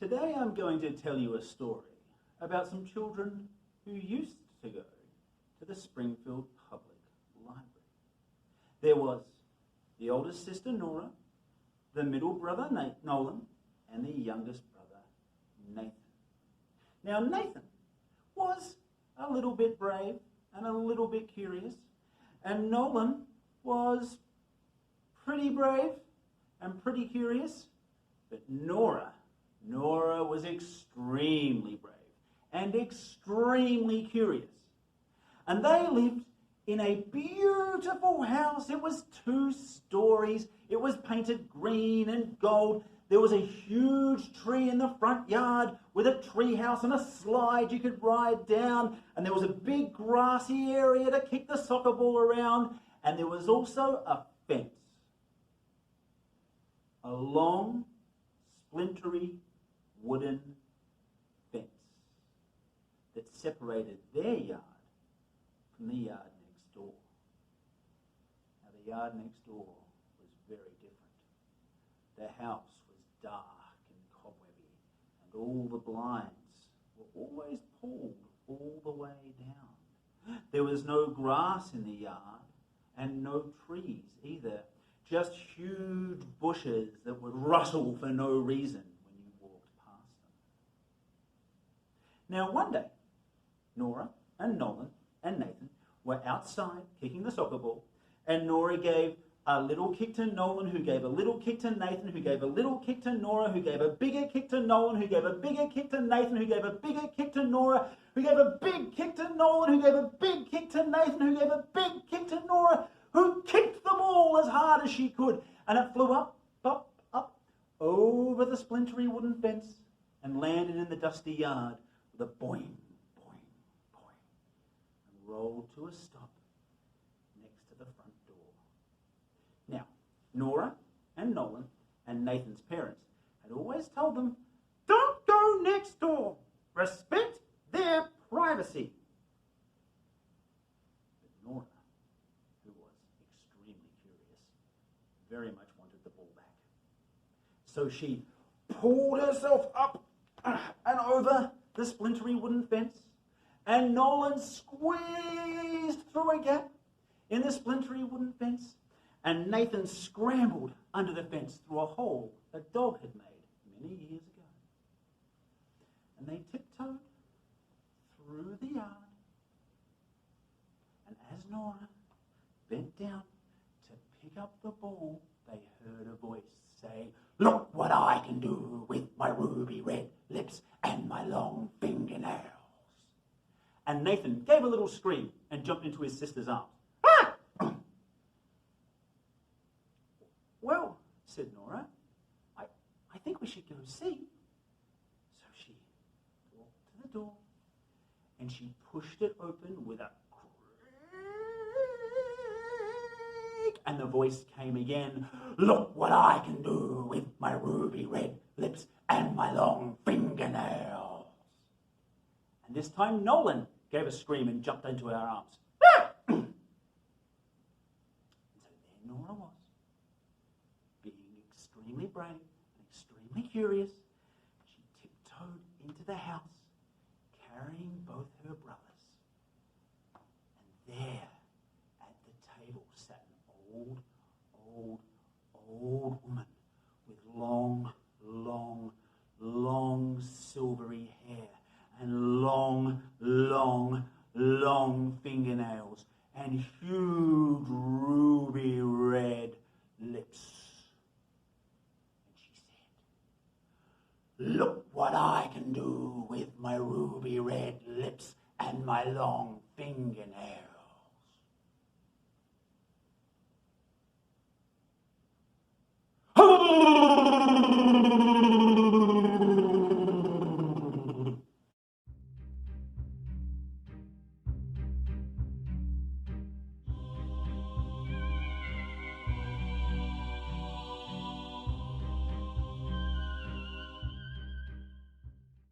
Today I'm going to tell you a story about some children who used to go to the Springfield Public Library. There was the oldest sister Nora, the middle brother Nolan, and the youngest brother Nathan. Now Nathan was a little bit brave and a little bit curious, and Nolan was pretty brave and pretty curious, but Nora was extremely brave and extremely curious. And they lived in a beautiful house. It was 2 stories. It was painted green and gold. There was a huge tree in the front yard with a tree house and a slide you could ride down. And there was a big grassy area to kick the soccer ball around. And there was also a fence. A long, splintery wooden fence that separated their yard from the yard next door. Now the yard next door was very different. The house was dark and cobwebby, and all the blinds were always pulled all the way down. There was no grass in the yard and no trees either, just huge bushes that would rustle for no reason when you walked past them. Now one day, Nora and Nolan and Nathan were outside kicking the soccer ball, and Nora gave a little kick to Nolan, who gave a little kick to Nathan, who gave a little kick to Nora, who gave a bigger kick to Nolan, who gave a bigger kick to Nathan, who gave a bigger kick to Nora, who gave a big kick to Nolan, who gave a big kick to Nathan, who gave a big kick to Nora, who kicked the ball as hard as she could, and it flew up, up, up, over the splintery wooden fence and landed in the dusty yard with a boing, boing, boing, and rolled to a stop next to the front door. Now, Nora and Nolan and Nathan's parents had always told them, "Don't go next door. Respect their privacy." But Nora, who was extremely curious, very much wanted the ball back. So she pulled herself up and over the splintery wooden fence, and Nolan squeezed through a gap in the splintery wooden fence, and Nathan scrambled under the fence through a hole a dog had made many years ago. And they tiptoed through the yard, and as Nora bent down to pick up the ball, they heard a voice say, "Look what I can do with my ruby red lips and my long fingernails." And Nathan gave a little scream and jumped into his sister's arms. "Ah!" "Well," said Nora, I think we should go see." So she walked to the door and she pushed it open with a creak, and the voice came again, "Look what I can do with my ruby red lips and my long fingernails." And this time Nolan gave a scream and jumped into her arms. And so there Nora was, being extremely brave and extremely curious. She tiptoed into the house, carrying both her brothers. And there at the table sat an old woman with long silvery hair and long fingernails and huge ruby red lips. And she said, "Look what I can do with my ruby red lips and my long fingernails."